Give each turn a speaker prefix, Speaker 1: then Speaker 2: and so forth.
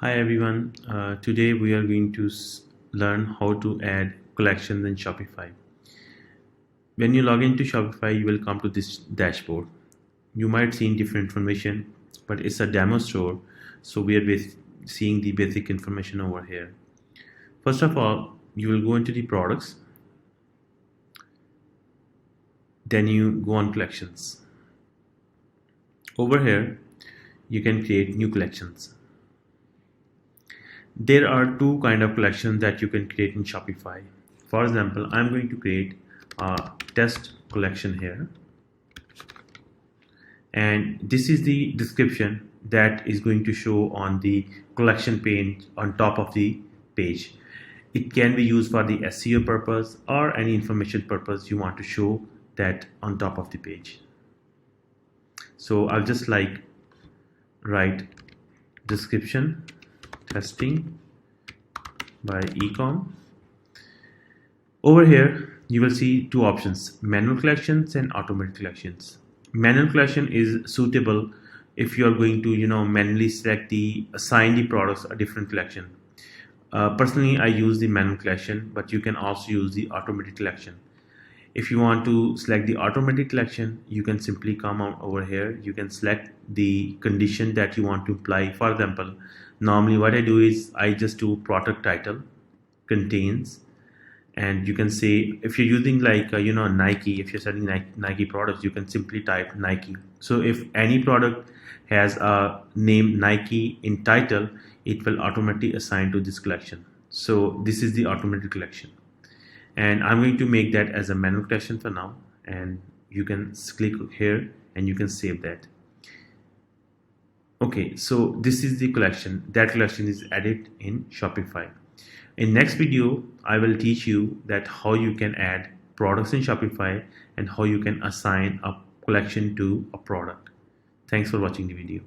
Speaker 1: Hi everyone. Today we are going to learn how to add collections in Shopify. When you log into Shopify, you will come to this dashboard. You might see different information, but it's a demo store, so we are seeing the basic information over here. First of all, you will go into the products, then you go on collections. Over here, you can create new collections. There are two kind of collections that you can create in Shopify. For example, I'm going to create a test collection here, and this is the description that is going to show on the collection page on top of the page. It can be used for the SEO purpose or any information purpose you want to show that on top of the page. So I'll just write description testing by ecom. Over here you will see two options: manual collections and automated collections. Manual collection is suitable if you are going to manually assign the products a different collection. Personally, I use the manual collection, but you can also use the automated collection. If you want to select the automatic collection, you can simply come on over here. You can select the condition that you want to apply. For example, normally what I do is I just do product title contains, and you can say if you're using Nike, if you're selling Nike products, you can simply type Nike. So if any product has a name Nike in title, it will automatically assign to this collection. So this is the automated collection, and I'm going to make that as a manual collection for now, and you can click here and you can save that. Okay, so this is the collection. That collection is added in Shopify. In next video, I will teach you that how you can add products in Shopify and how you can assign a collection to a product. Thanks for watching the video.